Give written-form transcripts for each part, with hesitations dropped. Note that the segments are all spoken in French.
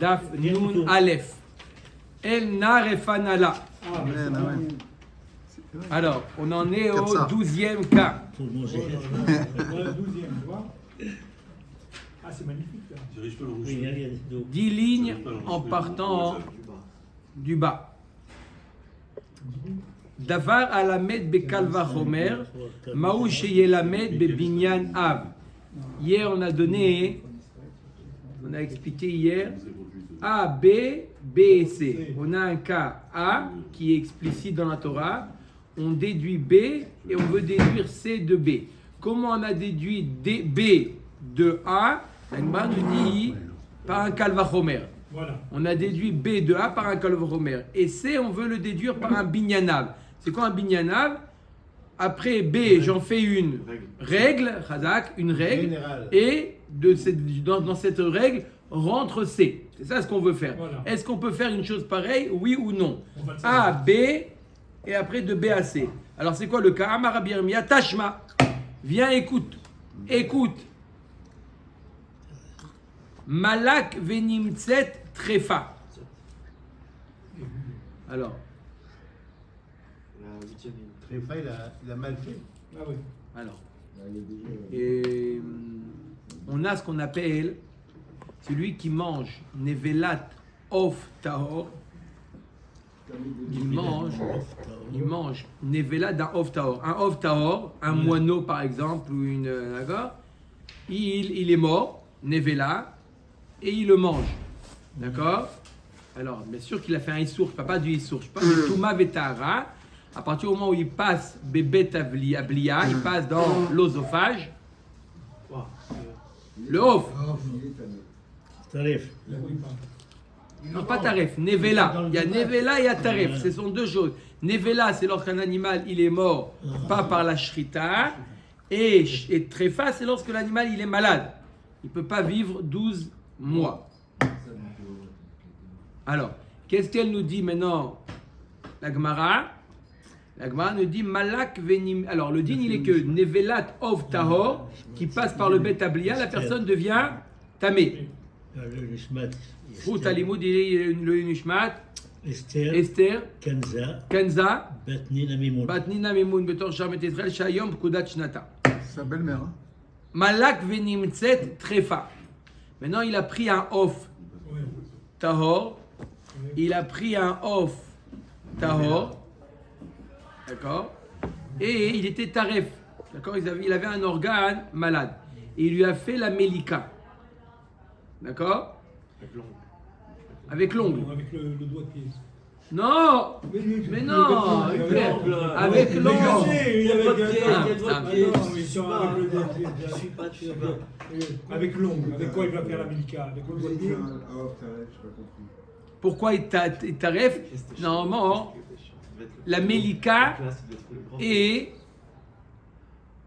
Daf Nun Aleph. El Narefanala. Amen, amen. Alors, on en est au Comme ça. 12e cas. Pour manger. Voilà, 12e, tu vois. Ah, c'est magnifique, là. Dirige pas le rouge. Oui, il y a d'eau. 10 lignes en partant du bas. Davar alamed bekal vachomer, maou sheyelamed bebinyan av. Hier, on a expliqué hier A, B, B et C. On a un cas A qui est explicite dans la Torah. On déduit B et on veut déduire C de B. Comment on a déduit B de A? L'Agma nous dit par un kal vachomer. Voilà. On a déduit B de A par un kal vachomer. Et C, on veut le déduire par un binyanav. C'est quoi un binyanav? Après B, j'en fais une règle, Chazak, une règle. Et dans cette règle, rentre C. C'est ça ce qu'on veut faire. Voilà. Est-ce qu'on peut faire une chose pareille? Oui ou non? On va le A, savoir. B, et après de B à C. Alors c'est quoi le cas? Amar Rabbi Yirmiyah, Tashma. Viens, écoute. Écoute. Malak venimtset trefa. Alors, Tréfa, il a mal fait. Ah oui. alors. Et on a ce qu'on appelle celui qui mange Nevelat of Tahor. Il mange Nevelat d'un of Tahor. Un of Tahor, un moineau par exemple, ou une. D'accord? Il est mort, Nevela, et il le mange. D'accord? Alors, bien sûr qu'il a fait un Issour, je ne parle pas du Issour, je parle de Touma Vetara. À partir du moment où il passe Bébet Ablia, il passe dans l'osophage. Le off. Tarif. Non, pas taref, nevela. Il y a nevela et il y a taref. Ce sont deux choses. Nevela, c'est lorsqu'un animal il est mort, pas par la shrita. Et trefa, c'est lorsque l'animal il est malade. Il ne peut pas vivre 12 mois. Alors, qu'est-ce qu'elle nous dit maintenant? La Gemara nous dit malak venim. Alors, le din il est que nevelat of tahor, qui passe par le bet ablia, la personne devient tamé. Le Nishmat. Rout alimud, le nishmat, Esther. Esther, Kanza. Kanza, Batnina Mimoun. Batnina Mimoun, Betor Shamet Israël, Shayom, Kudat Shnata. Sa belle-mère. Hein. Malak venimtset trefa. Maintenant, il a pris un off Oui. tahor. Il a pris un off tahor. D'accord? Et il était taref. D'accord? Il avait un organe malade. Et il lui a fait la mélika. D'accord? Avec l'ongle. Avec le doigt de pied. Non! Mais non! Avec l'ongle. Avec l'ongle. Avec quoi il va faire la Milika? Avec le doigt de pied. Pourquoi il taref? Normalement, la mélika est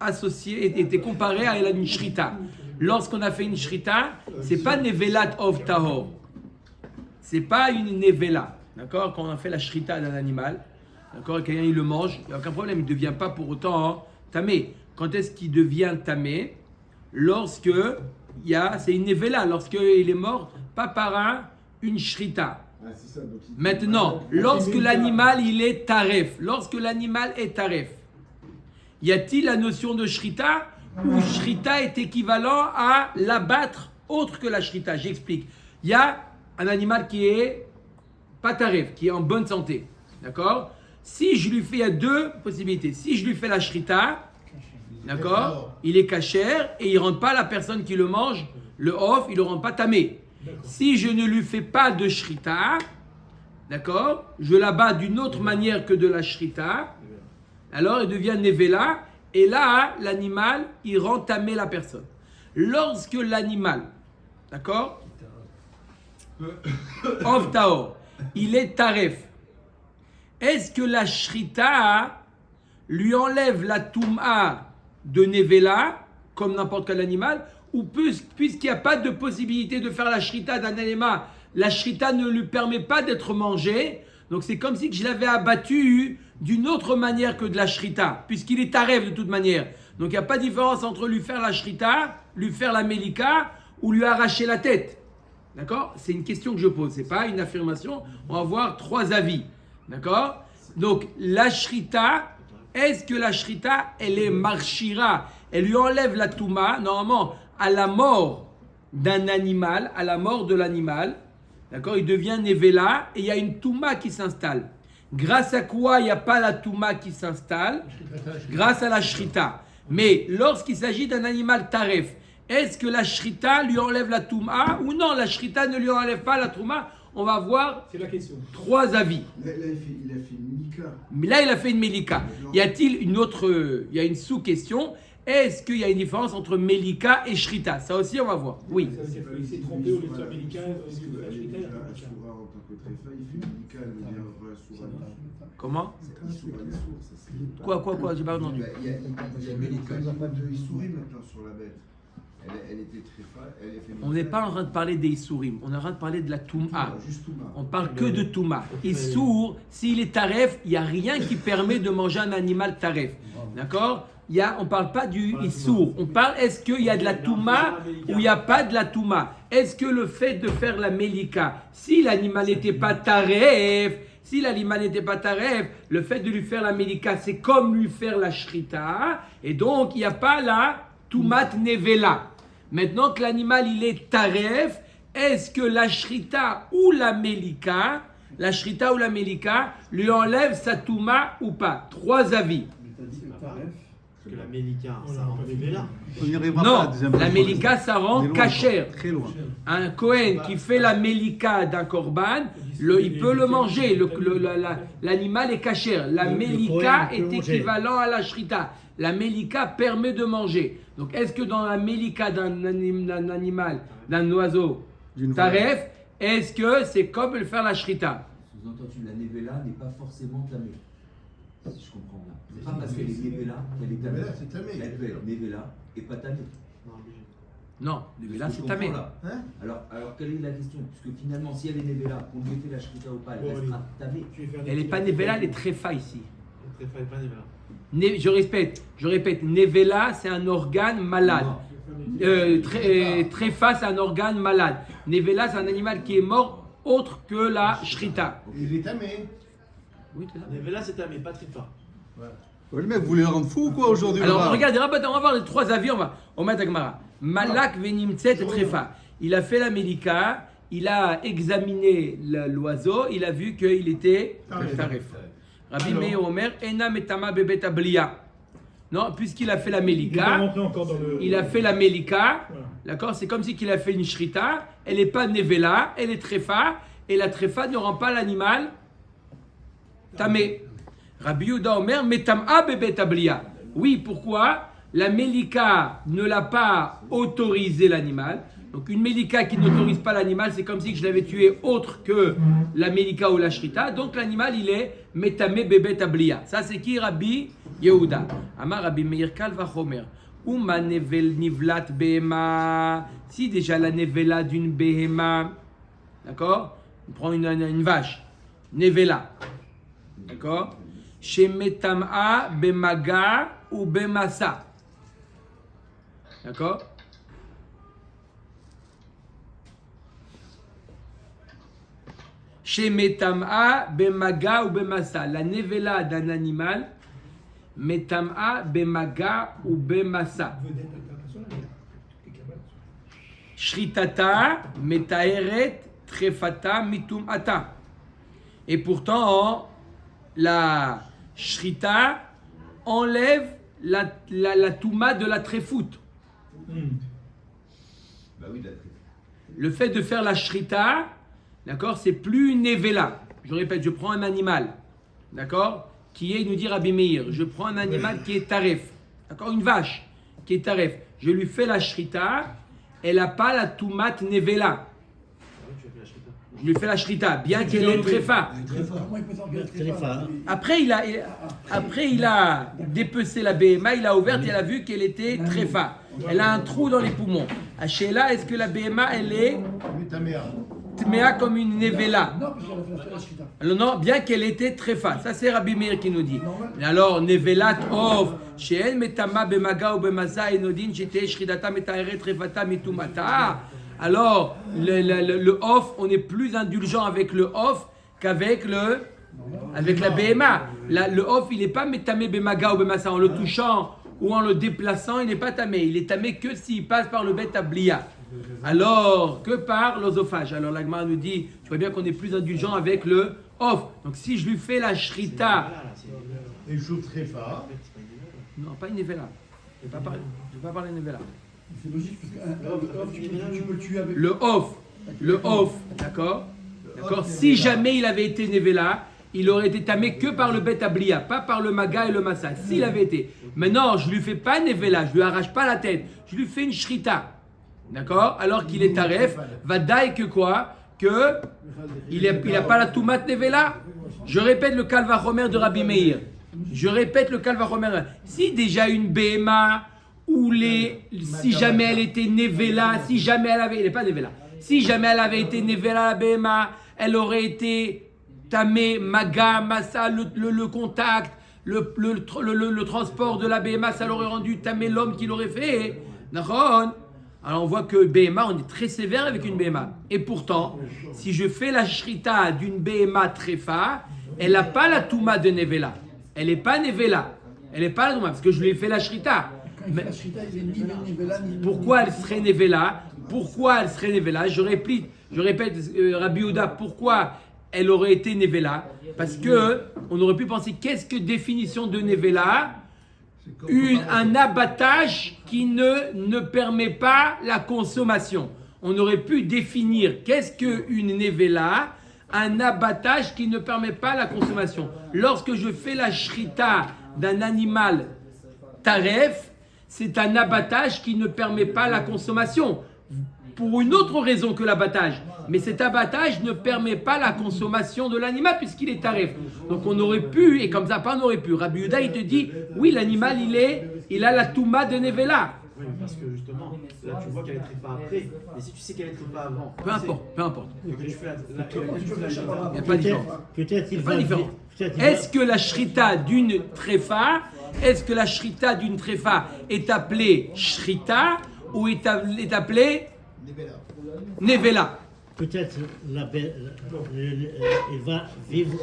associée, était comparée à une shrita. Lorsqu'on a fait une shrita, c'est pas nevelat of tahor. C'est pas une nevela. D'accord? Quand on a fait la shrita d'un animal, d'accord? Quelqu'un il le mange, il n'y a aucun problème, il ne devient pas pour autant tamé. Quand est-ce qu'il devient tamé? Lorsque c'est une nevela, lorsqu'il est mort, pas par une shrita. Maintenant, lorsque l'animal il est taref, y a-t-il la notion de shrita ou shrita est équivalent à l'abattre autre que la shrita? J'explique. Il y a un animal qui est pas taref, qui est en bonne santé. D'accord? Si je lui fais, il y a deux possibilités. Si je lui fais la shrita, d'accord, il est cachère et il ne rend pas la personne qui le mange, le off, il ne le rend pas tamé. Si je ne lui fais pas de shrita, d'accord, je l'abats d'une autre manière que de la shrita, alors il devient nevela, et là, l'animal, il rend tamé la personne. Lorsque l'animal, d'accord, of taor, il est taref, est-ce que la shrita lui enlève la touma de nevela, comme n'importe quel animal, ou puisqu'il n'y a pas de possibilité de faire la shrita d'un animal, la shrita ne lui permet pas d'être mangée, donc c'est comme si je l'avais abattu d'une autre manière que de la shrita, puisqu'il est taref de toute manière. Donc il n'y a pas de différence entre lui faire la shrita, lui faire la mélika, ou lui arracher la tête. D'accord? C'est une question que je pose, c'est pas une affirmation. On va voir 3 avis. D'accord? Donc, la shrita, est-ce que la shrita, elle est marshira? Elle lui enlève la touma, normalement, à la mort d'un animal, à la mort de l'animal. D'accord? Il devient nevela et il y a une touma qui s'installe. Grâce à quoi il n'y a pas la touma qui s'installe? Grâce à la shrita. Mais lorsqu'il s'agit d'un animal taref, est-ce que la shrita lui enlève la touma ou non? La shrita ne lui enlève pas la touma. On va voir C'est la question. 3 avis. Là, il a fait une Mika. Mais là, il a fait une melika. Y a-t-il une autre, il y a une sous-question. Est-ce qu'il y a une différence entre melika et shrita? Ça aussi, on va voir. Oui. Ça veut dire qu'il s'est trompé au lieu de faire Mélika, Parce que elle est déjà à Soura en tant que tréfa, il fait Mika, elle veut dire Soura. Comment? Soura les sourds, ça c'est. Quoi? J'ai pas entendu. Il y a Mélika, il n'y a pas de Issouri maintenant sur la bête. Elle était tréfa, elle est fait On n'est pas en train de parler des Issourim, on est en train de parler de la Touma. Juste Touma. On parle que de Touma. Issour, s'il est taref, il n'y a rien qui permet de manger un animal taref. D'accord? On ne parle pas du Issour. On parle, est-ce qu'il y a de la Touma ou il n'y a pas de la Touma? Est-ce que le fait de faire la Melika, si l'animal n'était pas taref, le fait de lui faire la Melika, c'est comme lui faire la Shrita, et donc il n'y a pas la Toumat Nevela. Maintenant que l'animal il est taref, est-ce que la shrita ou la melika lui enlève sa touma ou pas? 3 avis. Que la Mélika, ça rend Nevela. On n'y arrivera pas à Non, la deuxième la fois. melika ça On est rend loin, kasher. Très loin. Un Kohen qui fait la melika d'un korban, il peut le manger. L'animal est kasher. La Le melika Kohen peut est manger. équivalent à la shrita. La melika permet de manger. Donc, est-ce que dans la melika d'un animal, d'un oiseau, D'une taref, est-ce que c'est comme le faire la shrita? Sous-entendu, la nevela n'est pas forcément tamée. Si je comprends bien. C'est pas parce qu'elle est nevela qu'elle est tamée. Nevela, c'est tamé. Elle peut être nevela et pas tamée. Non, là Ce c'est que je tamé. comprends, là. Hein? Alors, quelle est la question? Puisque finalement, si elle est nevela, qu'on lui ait fait la shrita ou pas, elle Bon, restera tamée. Elle n'est pas nevela, elle est tréfa ici. Très fort, pas Nevela. Je répète, nevela c'est un organe malade. Non. Tréfa c'est un organe malade. Nevela c'est un animal qui est mort autre que la shrita. Il est tamé. Oui, c'est ça. Nevela, c'est ta, mais pas très fort. Ouais, le mec, vous voulez le rendre fou ou quoi aujourd'hui? Alors là regardez, on va voir les 3 avis, on va mettre à Gemara. Malak venimtset trefa. Il a fait la melika, il a examiné l'oiseau, il a vu qu'il était taref. Rabbi Meir Omer, ena metama bebet abliya. Non, puisqu'il a fait la Il est pas melika, rentré encore dans le. il a fait la melika, Voilà. d'accord, c'est comme si qu'il a fait une shrita, elle n'est pas nevela, elle est trefa, et la trefa ne rend pas l'animal tamé. Rabbi Yehuda Omer, metama bebet abliya. Oui, pourquoi? La melika ne l'a pas autorisé l'animal. Donc une melika qui n'autorise pas l'animal, c'est comme si je l'avais tué autre que la melika ou la shrita. Donc l'animal, il est metame bebet abliya. Ça, c'est qui? Rabbi Yehuda. Amar Rabbi Meir Kal vachomer. Uma nevel nivlat behema. Si déjà la nevela d'une behema, d'accord? On prend une vache. Nevela. D'accord? Chez metama bemaga ou bemasa. D'accord? Chez Metama, Bemaga ou Bemasa. La nevela d'un animal, Metama, Bemaga ou Bemasa. Vedette internationale. Shritata, Metaeret, Trefata, Mitumata. Et pourtant, la Shrita enlève la Touma de la Tréfoute. Bah oui, de la tréfa. Le fait de faire la Shrita, d'accord, c'est plus une nevela. Je répète, je prends un animal, d'accord, qui est, nous dit Rabbi Meir, je prends un animal qui est taref, d'accord, une vache qui est taref. Je lui fais la shrita, elle n'a pas la toumat nevela. Tu as fait la shrita. Je lui fais la shrita, bien qu'elle est tréfa. Très fort. Après, il a dépecé la BMA, il a ouvert et il a vu qu'elle était tréfa. Elle a un trou dans les poumons. À Sheila, est-ce que la BMA, elle est Mais ta mère. tméa comme une nevela? Non, parce qu'elle a fait la shrita. Alors non, bien qu'elle était tréfa. Ça, c'est Rabbi Meir qui nous dit. Et alors, nevelat ov, she'en metama bemaga ou bemaza enodin, j'étais shridata metaeret trefata mitumata. Alors, le off, on est plus indulgent avec le off qu'avec la BMA. Le off, il n'est pas métamé bemaga ou bemassa. En le touchant ou en le déplaçant, il n'est pas tamé. Il est tamé que s'il passe par le bet ablia. Alors, que par l'osophage. Alors, l'agma nous dit, tu vois bien qu'on est plus indulgent avec le off. Donc, si je lui fais la shrita. Et joue très fort. Non, pas une nevela. Je ne vais pas parler de nevela. C'est logique parce que off, tu peux le tuer avec. Le off, d'accord. Si jamais il avait été nevela, il aurait été tamé que par le bet ablia, pas par le maga et le massa. S'il avait été. Maintenant, je lui fais pas nevela, je lui arrache pas la tête, je lui fais une shrita. D'accord. Alors qu'il est taref, va daï que quoi? Que il a pas la toumat nevela. Je répète le kalvachomer de Rabbi Meir. Si déjà une BMA ou si jamais elle était nevela, si jamais elle avait été nevela la BMA, elle aurait été tamé, maga, massa, le contact, le transport de la BMA, ça l'aurait rendu tamé l'homme qui l'aurait fait. Alors on voit que BMA, on est très sévère avec une BMA. Et pourtant, si je fais la shrita d'une BMA tréfa, elle n'a pas la touma de nevela. Elle n'est pas nevela. Elle n'est pas la touma, parce que je lui ai fait la shrita. Mais pourquoi elle serait nevela? Je répète, Rabbi Yehuda, pourquoi elle aurait été nevela? Parce que on aurait pu penser, qu'est-ce que définition de nevela? Un abattage qui ne permet pas la consommation. On aurait pu définir qu'est-ce qu'une nevela? Un abattage qui ne permet pas la consommation. Lorsque je fais la shrita d'un animal taref, c'est un abattage qui ne permet pas la consommation. Pour une autre raison que l'abattage. Mais cet abattage ne permet pas la consommation de l'animal puisqu'il est taref. Donc on aurait pu, et comme ça, pas on aurait pu. Rabbi Yehuda, il te dit, oui, l'animal, il a la touma de nevela. Oui, parce que justement, là tu vois qu'elle est tréfa après, mais si tu sais qu'elle est tréfa avant, Peu importe. et que tu fais la Il n'y a pas de différence. Peut-être il Pas va. différent. Peut-être il va- Est-ce que la shrita d'une tréfa, est appelée shrita ou est appelée nevela? Peut-être il va vivre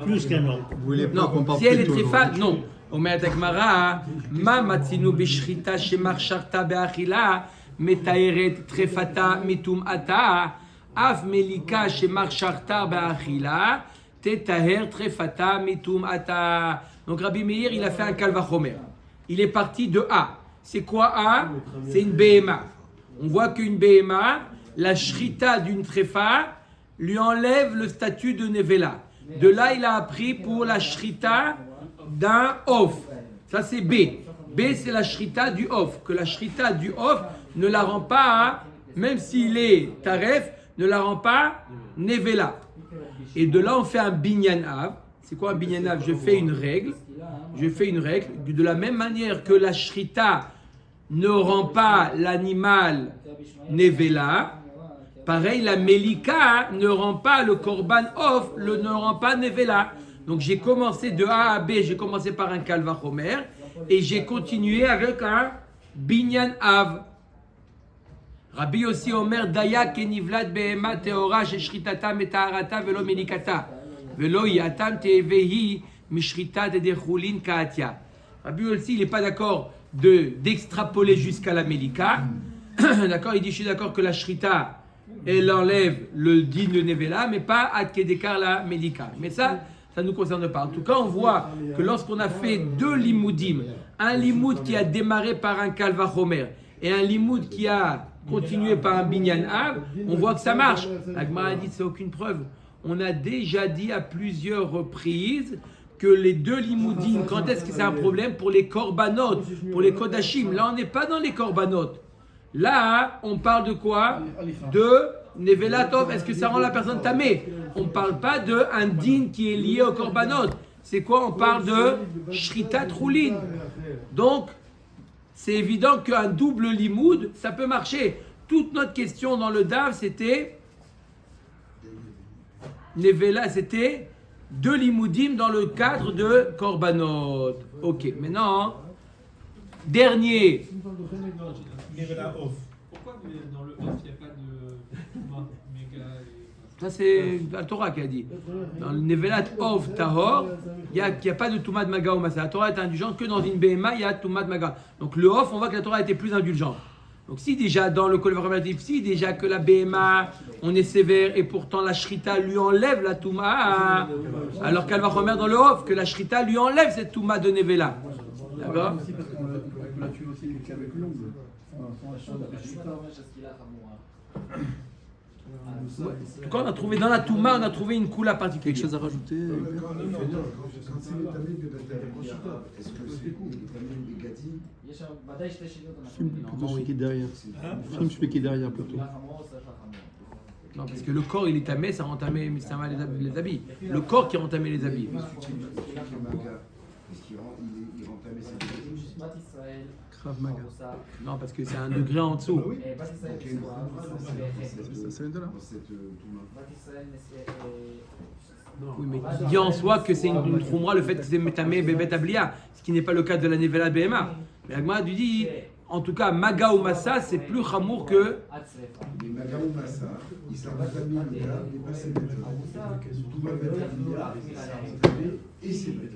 plus qu'un homme. Vous voulez pas qu'on Non, parle si elle est plutôt tréfa, aujourd'hui? non. Omer Agmara, ma matzinu beshrita shemar sharta beachila, metaeret trefata mitum ata, af melika shemar sharta beachila, tetaher trefata mitum ata. Donc Rabbi Meir, il a fait un kalvachomer. Il est parti de A. C'est quoi A? C'est une BMA. On voit qu'une BMA, la shrita d'une tréfa, lui enlève le statut de nevela. De là, il a appris pour la shrita d'un off. Ça, c'est B. B, c'est la shrita du off. Que la shrita du off ne la rend pas, même s'il est taref, ne la rend pas nevela. Et de là, on fait un binyan av. C'est quoi un binyan av? Je fais une règle. De la même manière que la shrita ne rend pas l'animal nevela, pareil, la melika ne rend pas le korban off, ne rend pas nevela. Donc j'ai commencé de A à B, j'ai commencé par un kalvachomer et j'ai continué avec un binyan av. Rabbi aussi Omer daya kenivlat behema teora sheshritata metaharata velo melikata velo yatam tevehi mishrita dedechulin kaatia. Rabbi aussi il n'est pas d'accord d'extrapoler jusqu'à la melika. D'accord, il dit je suis d'accord que la shrita elle enlève le din de nevela mais pas ad kedekar la melika. Mais ça ne nous concerne pas. En tout cas, on voit que lorsqu'on a fait deux limoudim, un limoud qui a démarré par un kalvachomer et un limoud qui a continué par un binyan av, on voit que ça marche. Agmara a dit c'est aucune preuve. On a déjà dit à plusieurs reprises que les deux limoudim, quand est-ce que c'est un problème? Pour les korbanot, pour les kodashim. Là, on n'est pas dans les korbanot. Là, on parle de quoi? De Nevelatov. Est-ce que ça rend la personne tamée? On ne parle pas d'un din qui est lié au korbanot. C'est quoi? On parle de shrita troulin. Donc, c'est évident qu'un double limoud, ça peut marcher. Toute notre question dans le DAV, c'était Nevela, c'était deux limoudim dans le cadre de korbanot. Ok, maintenant, dernier. Nevela off. Pourquoi dans le off, il n'y a pas de Ça, c'est la Torah qui a dit. Dans le Nevelat of Tahor, il n'y a pas de Toumat Maga ou Massa. La Torah est indulgente que dans une BMA, il y a Toumat Maga. Donc le off, on voit que la Torah était plus indulgente. Donc si déjà dans le Kol Varamatif, si déjà que la BMA, on est sévère et pourtant la Shrita lui enlève la Touma, alors qu'elle va remettre dans le off que la Shrita lui enlève cette Touma de Nevela. D'accord? Aussi parce qu'on l'a tué aussi avec l'ongle. En tout cas, on a trouvé dans la Touma, on a trouvé une Kula particulière. Quelque chose à rajouter Quand c'est les tamés de Beth Arav, est-ce que c'est les tamés des Gadim? Plutôt celui qui est derrière. Film celui qui est derrière plutôt. Non, parce que le corps il est tamé, ça rend tamé les habits. Le corps qui rend tamé les habits. Tu utilises le Maga, est-ce qu'il rend tamé ses Gadim? Krav Maga. Non, parce que c'est un degré en dessous. Donc il y a une phrase Ça vient de là. dans cette Touma. Oui, mais il dit en soi que c'est une troumra le fait que c'est Metamé Bebet Ablia, ce qui n'est pas le cas de la Nevela BMA. Mais Agma lui dit, en tout cas, Maga ou Massa, c'est plus chamour que. Mais Maga ou Massa, il s'en va tamé le gars, il est passé Beth Arav. Touma Beth Arav, il s'en va tamé et c'est Beth Arav.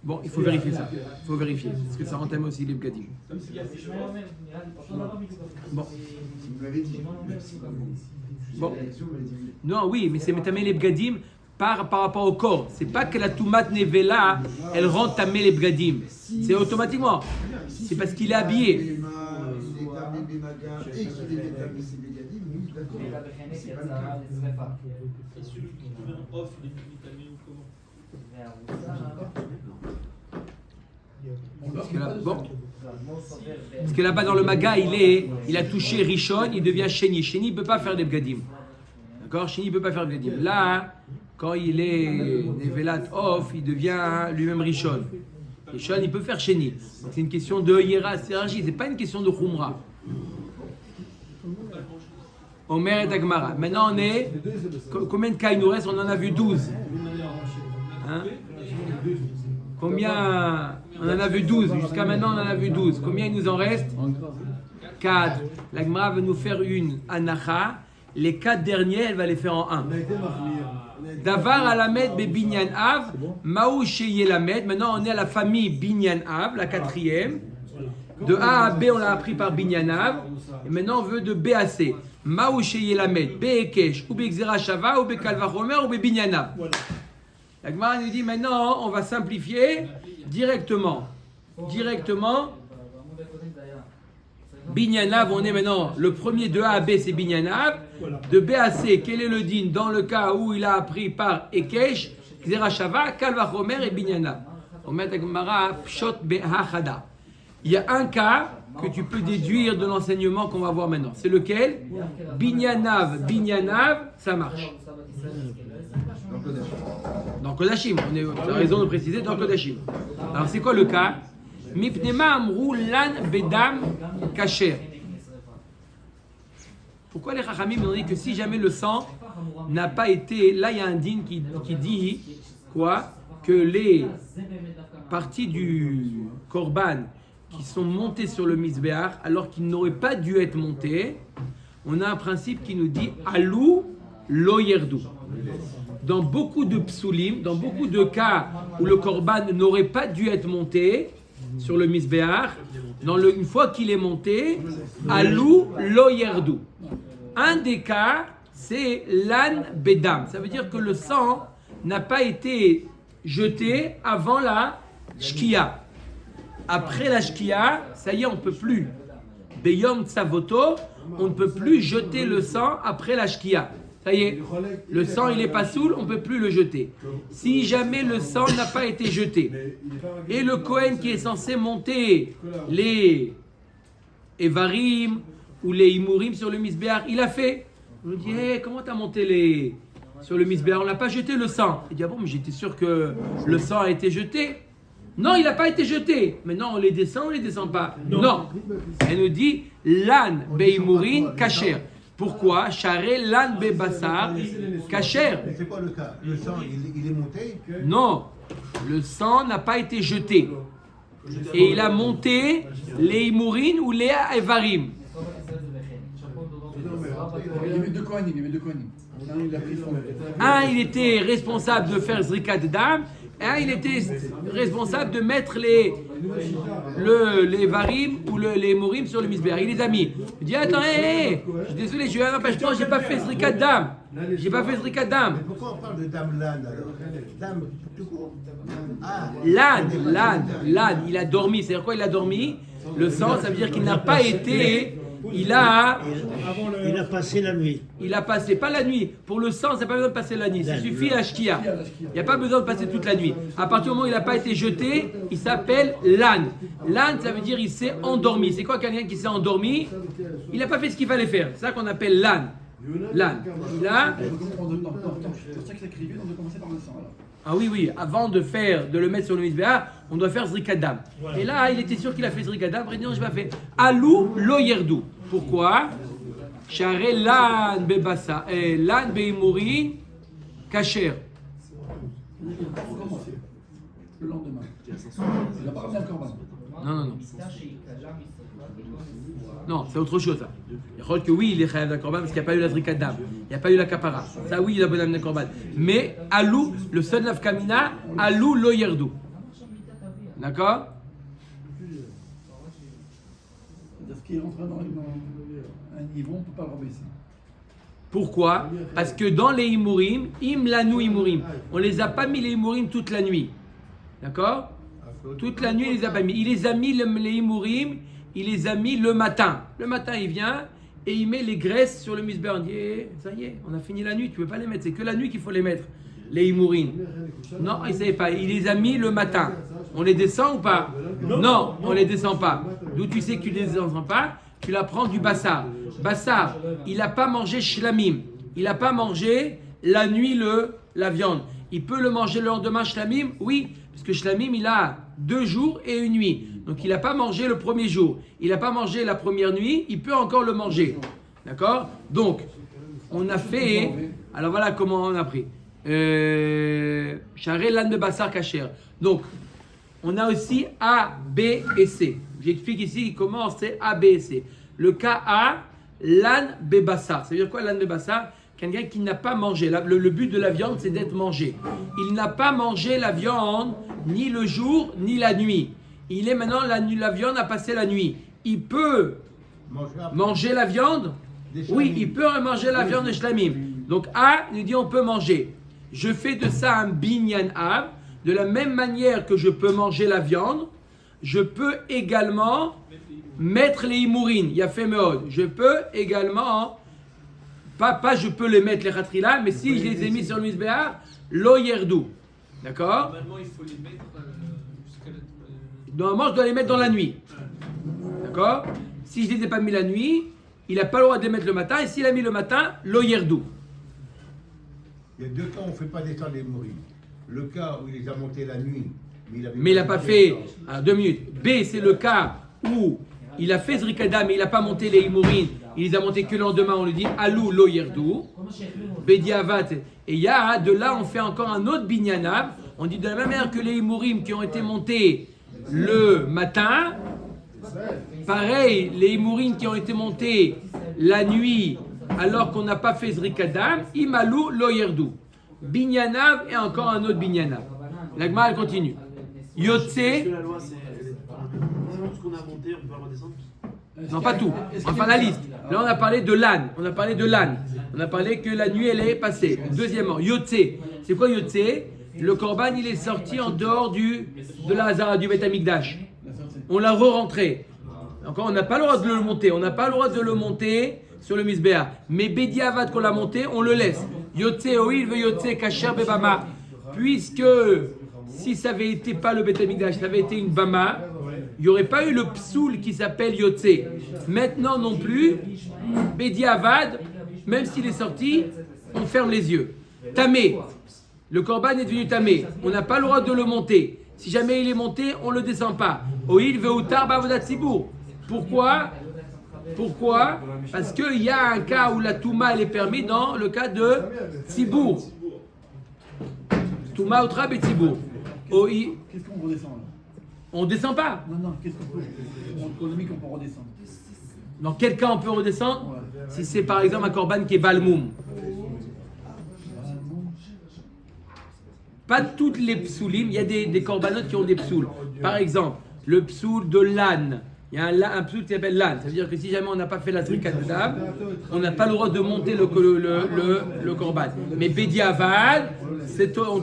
Bon, il faut vérifier ça. Il faut vérifier. Parce que ça entame aussi les Bgadim. Bon. Si vous m'avez dit, c'est pas bon. Bon. La question, vous m'avez dit oui. Non, oui, mais c'est Metamé les Bgadim par rapport au corps. C'est pas que la Toumat Nevela, elle rend tamé les Bgadim. C'est automatiquement. C'est parce qu'il est habillé. Il est tamé des Maga et qu'il est tamé ses Gadim, oui, d'accord. C'est pas le cas. Et celui qui trouve un off, il est vitamine comment? Parce que là, bon. Parce que là-bas dans le Maga, il a touché Rishon, il devient Sheni. Sheni ne peut pas faire des Bgadim. D'accord? Sheni ne peut pas faire des Bgadim. Là, quand il est Nevelat off, il devient lui-même Rishon. Rishon, il peut faire Sheni. Donc c'est une question de hiérarchie, c'est pas une question de Khumra. Omer et Agmara. Maintenant on est. Combien de cas il nous reste? On en a vu 12. Hein? Combien? On en a vu 12. Jusqu'à maintenant, on en a vu 12. Combien il nous en reste? 4. La Gemara va nous faire une anacha. Les 4 derniers, elle va les faire en 1. Davar alamed be binyan av, maou sheye lamed. Maintenant, on est à la famille binyan av, la 4e. De A à B, on l'a appris par binyan av. Et maintenant, on veut de B à C. Maou sheye lamed, B ekesh, ou be xera shava, ou be kalvachomer, ou be binyan av. La Gemara nous dit maintenant, on va simplifier directement. Binyanav, on est maintenant, le premier de A à B, c'est Binyanav. De B à C, quel est le din dans le cas où il a appris par Ekesh, Xerashava, Kalvachomer et Binyanav. On met la Gemara, Pshot Behachada. Il y a un cas que tu peux déduire de l'enseignement qu'on va voir maintenant. C'est lequel? Binyanav, ça marche. Dans Kodashim, tu as raison de préciser, dans Kodashim. Alors c'est quoi le cas? Mipnema amrou lan bedam kacher. Pourquoi les Chachamim ont dit que si jamais le sang n'a pas été... Là, il y a un din qui dit quoi? Que les parties du korban qui sont montées sur le misbéach alors qu'ils n'auraient pas dû être montées, on a un principe qui nous dit alou lo yerdu. Dans beaucoup de psulim, dans beaucoup de cas où le korban n'aurait pas dû être monté sur le misbéach, une fois qu'il est monté, alou lo yerdu. Un des cas, c'est lan bedam. Ça veut dire que le sang n'a pas été jeté avant la shkia. Après la shkia, ça y est, on ne peut plus. Beyom tsavoto, on ne peut plus jeter le sang après la shkia. Ça y est, le sang il est pas soul, on ne peut plus le jeter. Si jamais le sang n'a pas été jeté, et le Kohen qui est censé monter les Evarim ou les Imurim sur le Misbéach, il a fait. On lui dit, hey, comment tu as monté sur le Misbéach? On n'a pas jeté le sang. Il dit, ah bon, mais j'étais sûr que le sang a été jeté. Non, il n'a pas été jeté. Maintenant, on les descend pas. Non. Elle nous dit, lan beimurin kacher. Pourquoi? Charé lan be bassar kacher. Mais c'est quoi le cas? Le sang, il est monté? Non, le sang n'a pas été jeté. Et il a monté les imurin ou les evarim. Il y avait deux Kohanim, Il a pris son. Un, il était responsable de faire Zrikat Dam, et un, il était responsable de mettre les varim ou les morim sur le misbéar. Il les a mis. Il dit attends, je suis désolé, je suis un empêchement, j'ai pas fait Zrikat Dam. J'ai pas fait Zrikat Dam. Mais pourquoi on parle de Dame Lan alors Dame tout court. Ah, L'âne, il a dormi. C'est-à-dire quoi il a dormi? Le sang, ça veut dire qu'il n'a pas été. Il a passé la nuit. Il a passé, pas la nuit. Pour le sang, ça n'a pas besoin de passer la nuit. Il suffit la shkia. Il n'y a pas besoin de passer toute la nuit. À partir du moment où il n'a pas été jeté, il s'appelle l'âne. L'âne, ça veut dire il s'est endormi. C'est quoi quelqu'un qui s'est endormi? Il n'a pas fait ce qu'il fallait faire. C'est ça qu'on appelle l'âne. L'âne. Il a. C'est pour ça que ça écrit vite, on doit commencer par le sang. Alors. Ah oui, avant de le mettre sur le misbéa, on doit faire Zrikat Dam. Et là, il était sûr qu'il a fait Zrikat Dam, il dit non, je vais pas faire. Alou lo yerdou. Pourquoi? Charé lan bebassa, lan beimourin, kacher. Le lendemain. Il n'a pas ramené un corban. Non. Non, c'est autre chose. Ça. Il faut que oui, il est chayav d'un korban parce qu'il n'y a pas eu la Zrikat Dam. Il n'y a pas eu la kapara. Ça, oui, il a bon amener korban. Mais alou, le son of kamina, alou lo yerdou. D'accord? C'est-à-dire ce qui est rentré dans un niveau, on ne peut pas le rebaisser. Pourquoi? Parce que dans les Imurim, im lanou Imurim, on ne les a pas mis les Imurim toute la nuit. D'accord? Toute la nuit, il les a pas mis. Il les a mis les Imurim, il les a mis le matin. Le matin, il vient et il met les graisses sur le misbéar. On dit, ça y est, on a fini la nuit, tu ne peux pas les mettre. C'est que la nuit qu'il faut les mettre, les Imurim. Non, il ne savait pas. Il les a mis le matin. On les descend ou pas? Non, on ne les descend pas. D'où tu sais que tu ne les descends pas? Tu la prends du bassar. Bassar, il n'a pas mangé shlamim. Il n'a pas mangé la nuit la viande. Il peut le manger le lendemain shlamim? Oui, parce que shlamim, il a 2 jours et 1 nuit. Donc il n'a pas mangé le premier jour. Il n'a pas mangé la première nuit. Il peut encore le manger. D'accord? Donc, on a fait... Alors voilà comment on a pris. Charé l'âne de bassar kacher. Donc, on a aussi A, B et C. J'explique ici comment c'est A, B et C. Le cas A, l'âne bébassar. Ça veut dire quoi l'âne bébassar? Quelqu'un qui n'a pas mangé. Le but de la viande, c'est d'être mangé. Il n'a pas mangé la viande ni le jour ni la nuit. Il est maintenant, la viande a passé la nuit. Il peut manger la viande? Oui, il peut manger la viande de shlamim. Donc A nous dit on peut manger. Je fais de ça un binyan av. De la même manière que je peux manger la viande, je peux également mettre les imourin, yafé meod. Je peux également, pas je peux les mettre les khatrila, mais si je les ai mis sur le misbéar, lo yerdou. D'accord? Normalement, il faut les mettre Normalement, je dois les mettre dans la nuit. D'accord? Si je ne les ai pas mis la nuit, il n'a pas le droit de les mettre le matin, et s'il a mis le matin, lo yerdou. Il y a 2 cas où on ne fait pas descendre les mourides. Le cas où il les a montés la nuit, mais il n'a pas fait. Alors 2 minutes. B, c'est le cas où il a fait Zrikada, mais il n'a pas monté les Imourines. Il les a montés que le lendemain. On lui dit Alou lo yerdou. Bediavat. Et il y a, de là, on fait encore un autre binyanab. On dit de la même manière que les Imourim qui ont été montés le matin. Pareil, les Imourim qui ont été montés la nuit alors qu'on n'a pas fait Zrikada. Imalou lo yerdou. Binyanav et encore un autre Binyanav. La Gemara elle continue. Yotse. Est-ce que la loi c'est. Tout ce qu'on a monté, on peut le redescendre? Non, pas tout. Enfin, la liste. Là, on a parlé de l'âne. On a parlé de l'âne. On a parlé que la nuit, elle est passée. Deuxièmement, Yotse. C'est quoi Yotse? Le Korban, il est sorti en dehors de la Hazara, du Beth Amikdash. On l'a re-rentré. Encore, on n'a pas le droit de le monter. On n'a pas le droit de le monter sur le Misbéa. Mais Bediavad, qu'on l'a monté, on le laisse. Yotse oil veut Yotse kasher bebama. Puisque si ça avait été pas le Beth Amikdash, ça avait été une bama, il n'y aurait pas eu le psoul qui s'appelle Yotse. Maintenant non plus, Bediavad, même s'il est sorti, on ferme les yeux. Tamé, le korban est devenu tamé. On n'a pas le droit de le monter. Si jamais il est monté, on ne le descend pas. Oil veut utar bavodat tzibur. Pourquoi? Parce qu'il y a un cas où la Touma elle est permise dans le cas de Tzibour. Touma outrab et Tzibour. Qu'est-ce qu'on redescend là? On ne descend pas. Non, qu'est-ce qu'on peut? On a mis qu'on peut redescendre. Dans quel cas on peut redescendre? Ouais. Si c'est par exemple un korban qui est balmoum. pas toutes les psoulim, il y a des corbanotes qui ont des psouls. Par exemple, le psoul de l'âne. Il y a un psoul qui s'appelle l'âne. Ça veut dire que si jamais on n'a pas fait la zrika de dame, on n'a pas le droit de monter le korban. Mais Bediavad,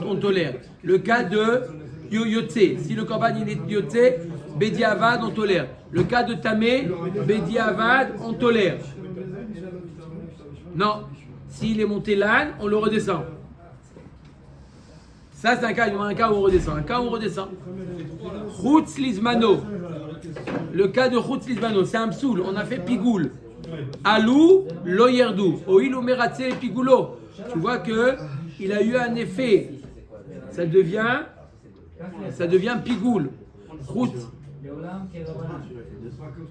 on tolère. Le cas de Yotze, si le korban il est Yotze, Bediavad, on tolère. Le cas de Tamé, Bediavad, on tolère. Non, s'il est monté l'âne, on le redescend. Ça, c'est un cas où on redescend. Un cas où on redescend. Chutz Lizmano. Le cas de Chutz Lizmano, c'est un psoul. On a fait pigoul. Alou, lo yerdou. Oil ou meratse pigoulo. Tu vois que il a eu un effet. Ça devient pigoul. Chutz.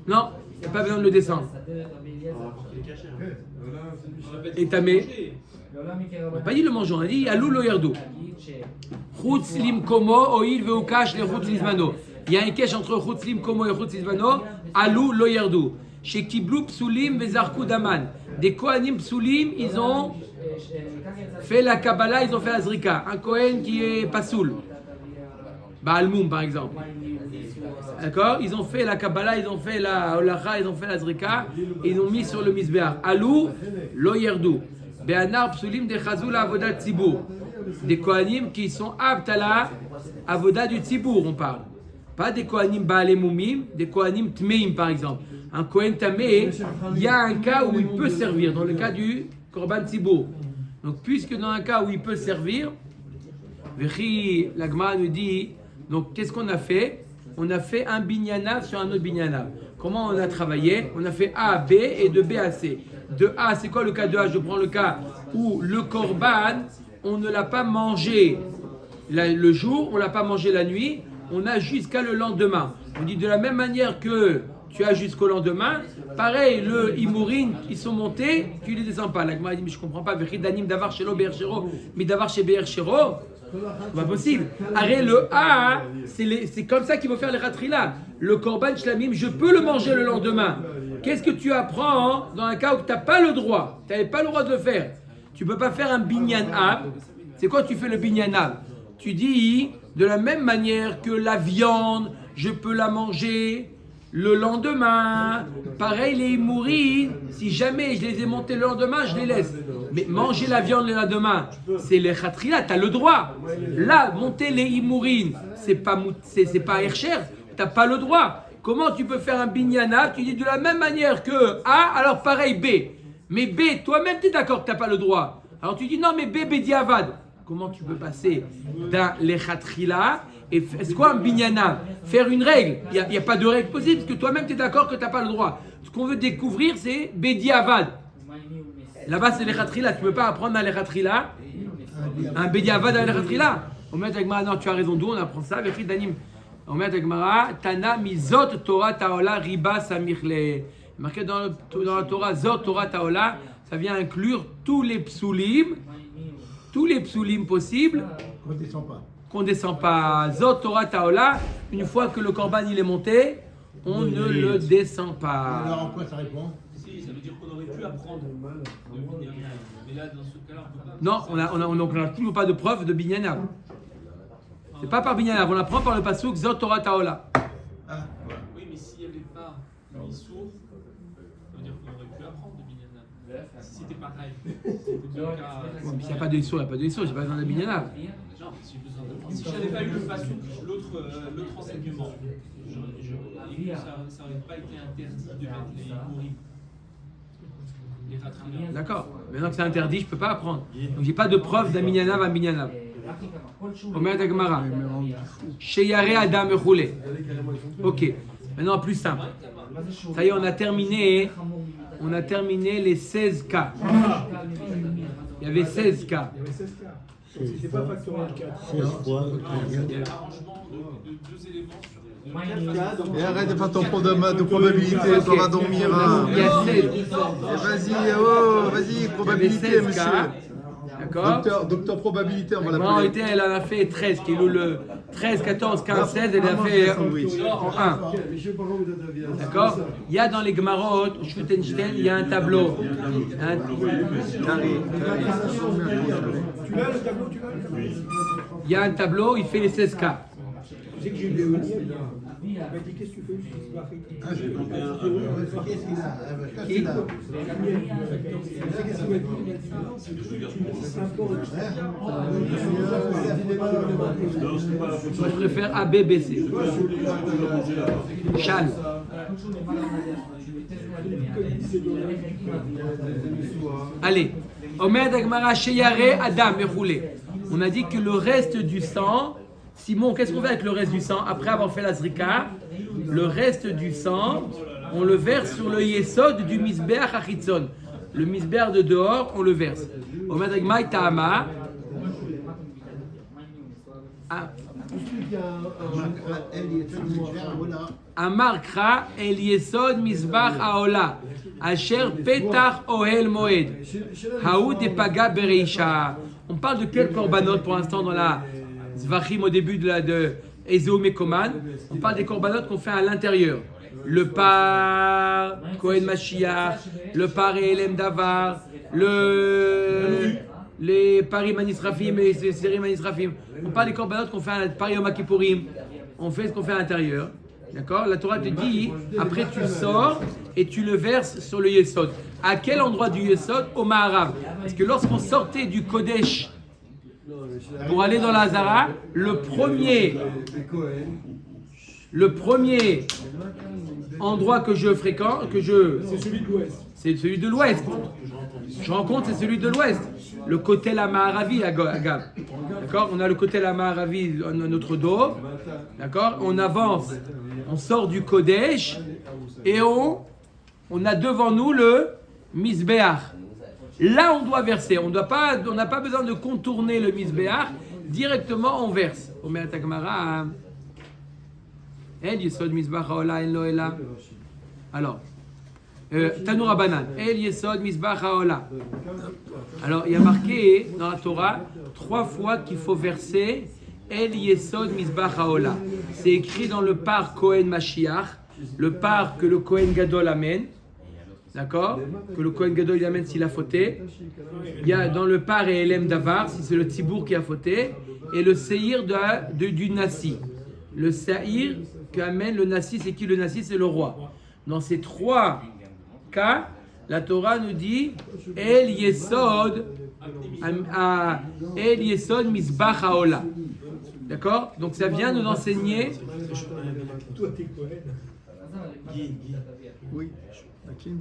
Non, il n'y a pas besoin de le descendre. Et tamé. On n'a pas dit le mangeant, on a dit alou lo yerdou. Chutz lim komo oil veukash le chutz lizmano. Il y a un cache entre chutz lim komo et chutz lizmano. Alou lo yerdou. Chez kiblou psulim vezarku daman. Des kohanim psulim, ils ont fait la kabbalah, ils ont fait la zrika. Un kohen qui est pasoul. Baal Moum par exemple. D'accord? Ils ont fait la kabbalah, ils ont fait la holacha, ils ont fait la zrika. Et ils ont mis sur le misbeach. Alou lo yerdou. Be'anar psulim de chazou la avodat tzibour. Des kohanim qui sont aptes à la avoda du tzibour, on parle. Pas des kohanim baalé moumim, des kohanim tmeim par exemple. Un kohen tamé, il y a un cas où il peut servir, dans le cas du korban tzibour. Donc puisque dans un cas où il peut servir, Vechi, la Gemara nous dit, donc qu'est-ce qu'on a fait? On a fait un binyanav sur un autre binyanav. Comment on a travaillé? On a fait A à B et de B à C. De A, c'est quoi le cas de A? Je prends le cas où le korban, on ne l'a pas mangé le jour, on ne l'a pas mangé la nuit, on a jusqu'à le lendemain. On dit de la même manière que tu as jusqu'au lendemain, pareil, le imourine, ils sont montés, tu les descends pas. La Gemara dit, mais je ne comprends pas, Vechidanim davar shelo be'er shero, mais davar chez be'er shero, c'est pas possible. Arrête, le A, c'est comme ça qu'il faut faire les ratrila. Le korban shlamim, je peux le manger le lendemain. Qu'est-ce que tu apprends dans un cas où tu n'as pas le droit? Tu n'avais pas le droit de le faire. Tu ne peux pas faire un binyan ab. C'est quoi tu fais le binyan ab? Tu dis, de la même manière que la viande, je peux la manger le lendemain. Pareil, les mourines, si jamais je les ai montés le lendemain, je les laisse. Mais manger la viande le lendemain, c'est les khatrila, tu as le droit. Là, monter les imourines, c'est pas hercher, tu n'as pas le droit. Comment tu peux faire un binyana? Tu dis de la même manière que A, alors pareil B. Mais B, toi-même, tu es d'accord que tu n'as pas le droit. Alors tu dis non, mais B, Bediavad. Comment tu peux passer d'un lechatrila et c'est quoi un binyana? Faire une règle. Il n'y a pas de règle possible parce que toi-même, tu es d'accord que tu n'as pas le droit. Ce qu'on veut découvrir, c'est Bediavad. Là-bas, c'est lechatrila. Tu ne peux pas apprendre un lechatrila, un Bediavad à lechatrila. On met avec Mara, non, tu as raison. D'où on apprend ça? Avec Danim. On met avec Mara, Tana mizot Torah taola riba samirle. Marqué dans la Torah, Zot Torah taola, ça vient inclure tous les psoulim possibles qu'on ne descend pas. Zot Torah taola, une fois que le korban il est monté, on ne le descend pas. Alors en quoi ça répond? Si, ça veut dire qu'on aurait pu apprendre de Binyamin. Mais là, dans ce cas-là, on peut pas. Non, on n'a toujours pas de preuve de binyana. C'est pas par binyana, on apprend par le pasuk Zot Torah taola. Oui, mais s'il n'y avait pas Issour, ça veut dire qu'on aurait pu apprendre de Binyamin. Si c'était pareil. S'il n'y a pas de Issour, il n'y a pas de Issour, j'ai pas besoin de binyana. Non, si je n'avais pas eu le pasuk, l'autre enseignement, ça n'aurait pas été interdit de mettre les mourim. D'accord. Maintenant que c'est interdit, je ne peux pas apprendre. Donc j'ai pas de preuve d'un binyanav à binyanav. Omer Dagmara. Sheyare Adam Echule. Ok. Maintenant plus simple. Ça y est, on a terminé les 16 cas. Il y avait 16 cas. Il y avait 16 cas. C'était pas factoriel 4. 16 fois. Il y a l'arrangement de deux éléments. Et arrête de faire ton de probabilité, on va dormir. Il y a 16. Vas-y, vas-y, probabilité, monsieur. D'accord? Docteur probabilité, on va En l'appeler. réalité, elle en a fait 13, qui est le 13, 14, 15, 16, elle a fait en 1. D'accord? Il y a dans les Gemarot, Schuttenstein, il y a un tableau. Il y a un tableau, il fait les 16 cas. Tu sais que j'ai eu Léonie, elle m'a dit qu'est-ce que tu fais juste ce soir? Qu'est-ce qu'il a? Qui? Tu sais qu'est-ce qu'il m'a dit? C'est un port Moi, je préfère A, B, B, C. Chal. Allez. Omer Dagmara Sheyare Adam Mechoulé. On a dit que le reste du sang, Simon, qu'est-ce qu'on fait avec le reste du sang après avoir fait la zrika? Le reste du sang, on le verse sur le yesod du misbeach achitzon. Le misbeach de dehors, on le verse. Omer Dagmara Ta'ama. Amar Kra El Yesod Misbach Haola Asher Petach Ohel Moed Haoud et Paga Bereisha. On parle de quel korbanot pour l'instant dans la Zvachim au début de Ezeo Mekoman? On parle des korbanot qu'on fait à l'intérieur. Le par Kohen Mashiach, le par Elem Davar, les paris Manisrafim et les séries Manisrafim. On parle des korbanot qu'on fait à Paris Yom Kippourim. On fait ce qu'on fait à l'intérieur. D'accord? La Torah te dit, après tu sors et tu le verses sur le Yesod. À quel endroit du Yesod? Au Maharav. Parce que lorsqu'on sortait du Kodesh pour aller dans la Hazara, le premier endroit que je fréquente, c'est celui de l'Ouest. C'est celui de l'Ouest. Je rencontre, c'est celui de l'Ouest. Le côté la Maharavi à Gav. D'accord? On a le côté la Maharavi à notre dos. D'accord? On avance, on sort du Kodesh et on a devant nous le Misbeach. Là, on doit verser. On n'a pas besoin de contourner le Misbeach. Directement, on verse. Omer Takmara. El Yesod Misbeach Haola En Lo Ela. Alors, Tanoura Banan. El Yesod Misbeach Haola. Alors, il y a marqué dans la Torah 3 fois qu'il faut verser El Yesod Misbeach Haola. C'est écrit dans le par Kohen Mashiach, le par que le Kohen Gadol amène. D'accord? Que le Kohen Gadol il amène s'il a fauté. Il y a dans le par et Elem Davar, si c'est le Tzibour qui a fauté. Et le Seir du Nassi. Le Seir qu'amène le Nassi, c'est qui le Nassi? C'est le roi. Dans ces 3 cas, la Torah nous dit El Yesod Misbach Haola. D'accord? Donc ça vient nous enseigner. Toi, t'es Cohen. Oui. Hakim.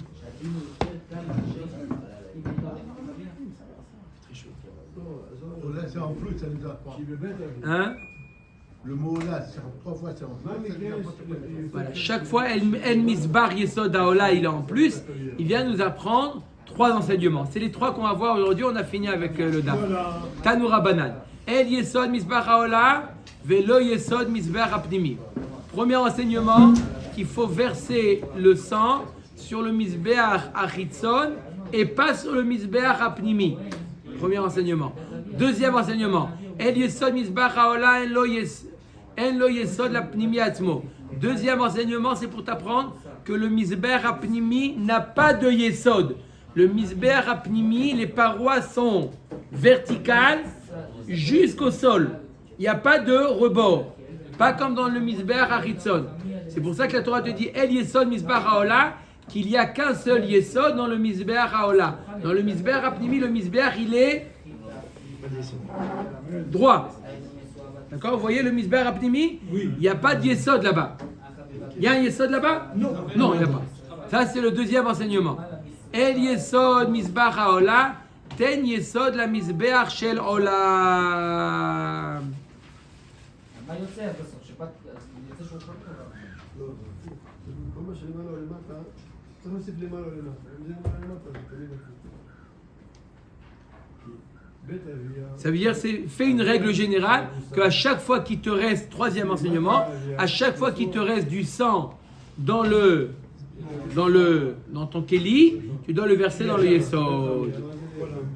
Là, c'est en plus, ça nous apprend. Hein? Le mot là, c'est 3 fois, c'est en plus. Voilà. Chaque fois, El Misbar Yesod Haola, il est en plus. Il vient nous apprendre 3 enseignements. C'est les 3 qu'on va voir aujourd'hui. On a fini avec le Daf. Tanoura Banan. El Yesod Misbar Haola, Velo Yesod Misbar Apnimi. Premier enseignement, qu'il faut verser le sang sur le Misbeach Achitzon et pas sur le Misbeach Apnimi. Premier enseignement. Deuxième enseignement. El Yesod Misbach Haola En Lo Yesod Apnimi Atzmo. Deuxième enseignement, c'est pour t'apprendre que le Misbeach Apnimi n'a pas de Yesod. Le Misbeach Apnimi, les parois sont verticales jusqu'au sol. Il n'y a pas de rebord. Pas comme dans le Misbeach Achitzon. C'est pour ça que la Torah te dit El Yesod Misbach Haola, qu'il n'y a qu'un seul Yesod dans le Misbeach Haola. Dans le Misbeach Apnimi, le Misbeach il est droit. D'accord? Vous voyez le Misbeach Apnimi? Oui. Il n'y a pas de Yesod là-bas. Il y a un Yesod là-bas? Non. Non, il n'y a pas. Ça, c'est le deuxième enseignement. El Yesod Misbach Haola, Ten Yesod la Misbeach Shel Olam. Ça veut dire, fais une règle générale qu'à chaque fois qu'il te reste, troisième enseignement, à chaque fois qu'il te reste du sang dans ton kéli, tu dois le verser dans le yesod.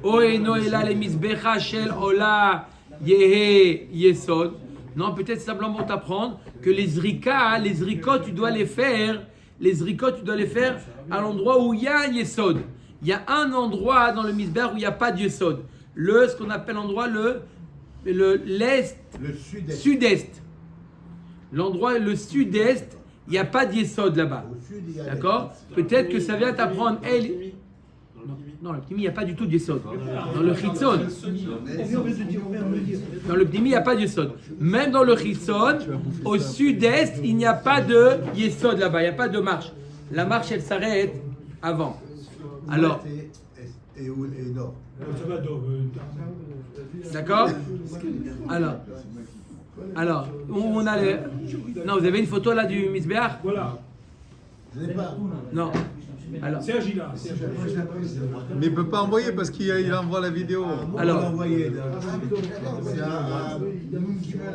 Oeno ela le misbecha shel ola yehe yesod. Non, peut-être simplement pour t'apprendre que les zrikot, tu dois les faire à l'endroit où il y a un yesod. Il y a un endroit dans le misber où il n'y a pas de yesod. Ce qu'on appelle l'endroit l'est, Le sud-est. sud-est. L'endroit, le sud-est, il n'y a pas de yesod là-bas. Au sud, il y a D'accord? Peut-être que ça vient t'apprendre. Non, le pnimi, il n'y a pas du tout de yesod. Dans le chitzon. Dans le pnimi, il n'y a pas de yesod. Même dans le chitzon, au sud-est, il n'y a pas de yesod là-bas. Il n'y a pas de marche. La marche, elle s'arrête avant. Alors, et nord. Ça va, donc, d'accord? Alors, on a les... Non, vous avez une photo là du Misbéach? voilà. Je n'ai pas. Non. Alors, Serge, il a. Mais il peut pas envoyer parce qu'il envoie la vidéo. Alors.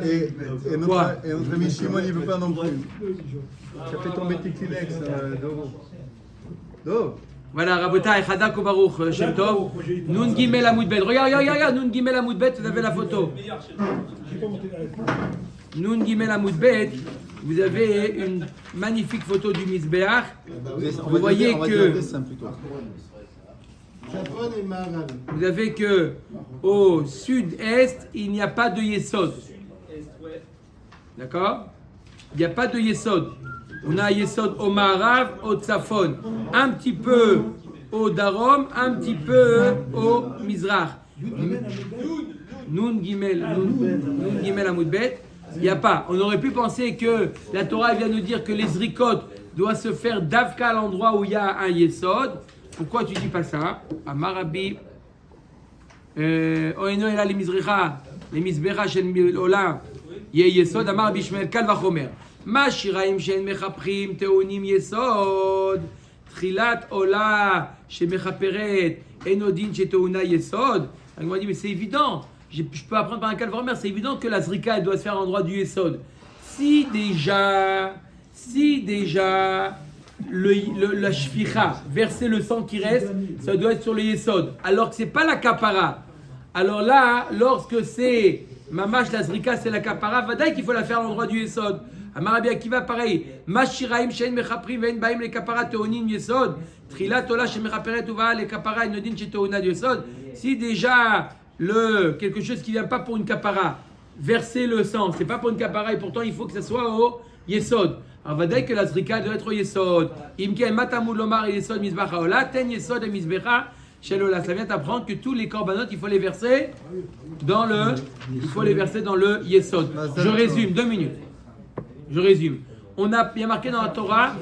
Et Quoi? notre ami Shimon, il ne veut pas non plus. Tu as fait tomber tes Kleenex, Do. voilà, Rabotai, Chadak ou Baruch, Shem Tov. Nun Gimel Amoudbet. Regarde, Nun Gimel Amoudbet, vous avez la photo. J'ai pas monté la Nun Gimel Amoudbet, vous avez une magnifique photo du Misbéach. Vous voyez que vous avez que au sud-est, il n'y a pas de Yesod. D'accord? Il n'y a pas de Yesod. On a Yesod au Maharav, au Tzafon. Un petit peu au Darom, un petit peu au Mizrach. Nun Gimel Amoudbet. Il n'y a pas. On aurait pu penser que la Torah vient nous dire que les zrikot doivent se faire d'Avka à l'endroit où il y a un Yesod. Pourquoi tu dis pas ça? Amarabi. Oeno ela le mizricha, le mizbecha shel olam. Ye Yesod. Amarabi Shmuel Kal vachomer. Ma shiraim shen mechaprim teonim Yesod. Trilat ola shemechaperet. Enodin sheteuna Yesod. On m'a dit, mais c'est évident. Je peux apprendre par un calvaire, c'est évident que la zrika elle doit se faire à l'endroit du Yesod. Si déjà la shficha, verser le sang qui reste, ça doit être sur le Yesod. Alors que c'est pas la kapara. Alors là, lorsque c'est mamash la zrika, c'est la kapara, vadaï qu'il faut la faire à l'endroit du Yesod. Amarabi Akiva pareil. Mashiraim shen mechaprim vein baim le kapara teonin Yesod. Trilat ola shemechaperet uva le kapara enodin sheteona Yesod. Si déjà quelque chose qui vient pas pour une kapara, verser le sang, c'est pas pour une kapara et pourtant il faut que ça soit au Yesod. Alors va dire que la zrika doit être au Yesod. Imken matamou lomar Yesod misbach haola ten Yesod et misbecha shelola. Ça vient t'apprendre que tous les korbanot il faut les verser dans le Yesod. Je résume 2 minutes. Il y a marqué dans la Torah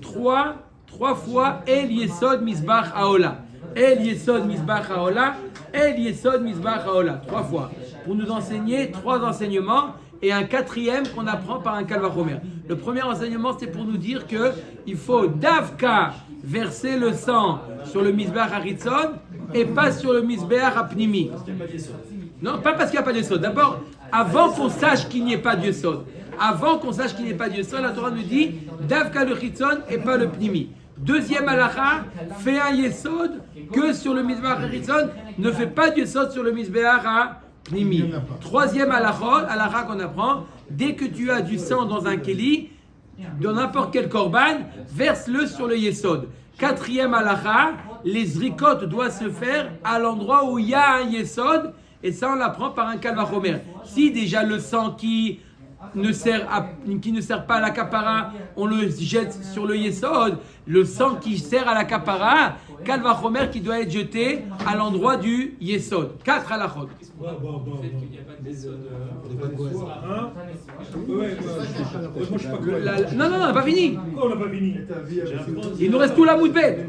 trois fois El Yesod misbach haola. El Yesod misbach haola. El Yesod misbach haola. 3 fois. Pour nous enseigner 3 enseignements et un 4e qu'on apprend par un kalvachomer. Le premier enseignement, c'est pour nous dire que il faut davka verser le sang sur le misbach haritzon et pas sur le misbach apnimi. Non, pas parce qu'il n'y a pas de yesod. D'abord, avant qu'on sache qu'il n'y ait pas de yesod. La Torah nous dit davka le haritzon et pas le pnimi. Deuxième halakha, fais un yesod que sur le misbach haritzon, ne fais pas de yesod sur le misbach apnimi. Troisième halakha qu'on apprend, dès que tu as du sang dans un keli, dans n'importe quel korban, verse-le sur le yesod. 4e halakha, les zrikot doivent se faire à l'endroit où il y a un yesod, et ça on l'apprend par un kalvachomer. Si déjà le sang qui ne sert pas à la kapara, on le jette sur le yesod, le sang qui sert à la kapara, kalvachomer qui doit être jeté à l'endroit du yesod. 4 halachot. Le fait qu'il n'y a pas de yesod. Non, on n'a pas fini. Pourquoi on n'a pas fini? Il nous reste tout la moudbet.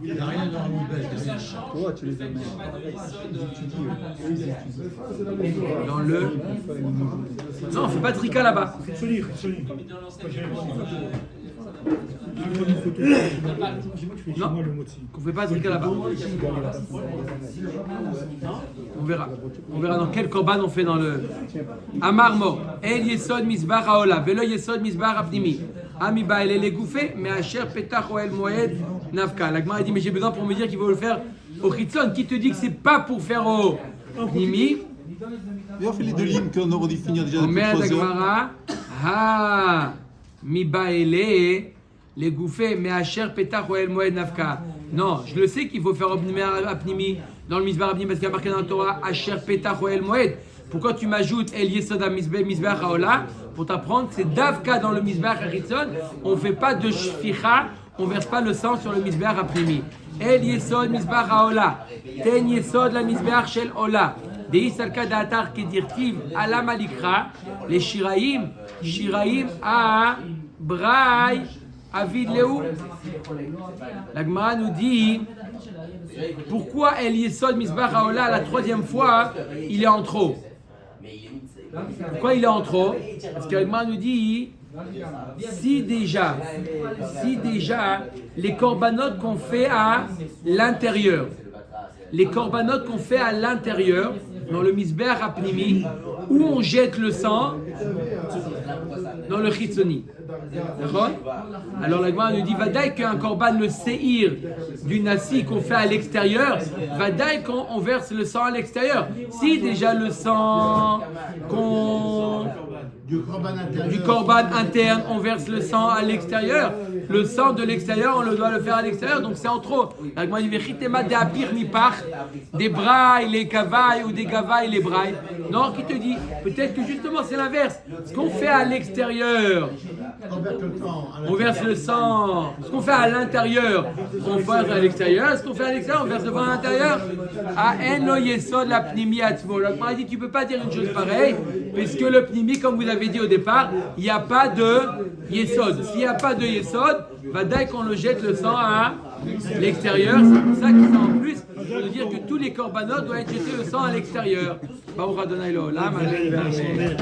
Il n'y a rien dans la moudbet. Toi, tu les as mis. Dans le... Non, on fait pas de trika là-bas. Non, on fait pas de trika là-bas. On verra dans quel korban on fait dans le... Amarmo, El Yesod Misbach Haola, Velo Yesod Misbach Apnimi. Amiba El Gouffé, mais Asher Petach Oel Moed Nafka. La Gemara dit, mais j'ai besoin pour me dire qu'il faut le faire au Chitzon. Qui te dit que c'est pas pour faire au Pnimi? Et on fait les deux lignes qu'on aurait dû finir déjà depuis Omer 3 heures. Dagmara, ha, mi baele, les gouffés, mais Asher Petach Oel Moed Nafka. Non, je le sais qu'il faut faire Apnimi dans le Mizbeach Apnimi parce qu'il y a marqué dans la Torah Asher Petach Oel Moed. Pourquoi tu m'ajoutes El Yesod à Mizbeach Haola? Pour t'apprendre, c'est Davka dans le Mizbeach Haritzon. On ne fait pas de Shficha, on ne verse pas le sang sur le Mizbeach Apnimi. El Yesod Mizbeach Haola, Ten Yesod la Mizbeach Shel Ola. Dei Salka Da'atar Kedirtiv Ala Malikra, les Shiraim a Braï Avid Léou. La Gemara nous dit pourquoi El Yesod Mizbeach Haola la troisième fois il est en trop. Pourquoi il est en trop? Parce que la Gemara nous dit si déjà les corbanotes qu'on fait à l'intérieur, dans le Mizbeach Apnimi, où on jette le sang dans le Chitzoni. D'accord? Alors la Gemara nous dit Vadaï qu'un korban, le séhir du nasi qu'on fait à l'extérieur, Vadaï quand on verse le sang à l'extérieur. Si déjà le sang du korban interne, on verse le sang à l'extérieur, le sang de l'extérieur, on doit le faire à l'extérieur, donc c'est en trop. La Gemara dit Vechitema de apir mipach, des brailles, les kavailles ou des gavailles, les brailles. Non, qui te dit? Peut-être que justement c'est l'inverse. Ce qu'on fait à l'extérieur, on verse le sang. Ce qu'on fait à l'intérieur, on verse à l'extérieur. Ce qu'on fait à l'extérieur, on verse le sang à l'intérieur. À Eno Yesod la Pnimi Atzmo. La Gemara dit tu peux pas dire une chose pareille, puisque le Pnimi, comme vous avez dit au départ, il n'y a pas de Yesod. S'il n'y a pas de Yesod, Vadaï qu'on le jette le sang à l'extérieur. C'est pour ça qu'ils sont en plus de dire que tous les corbanotes doivent être jetés le sang à l'extérieur. Baruch Adonai Lo Olam. Amen.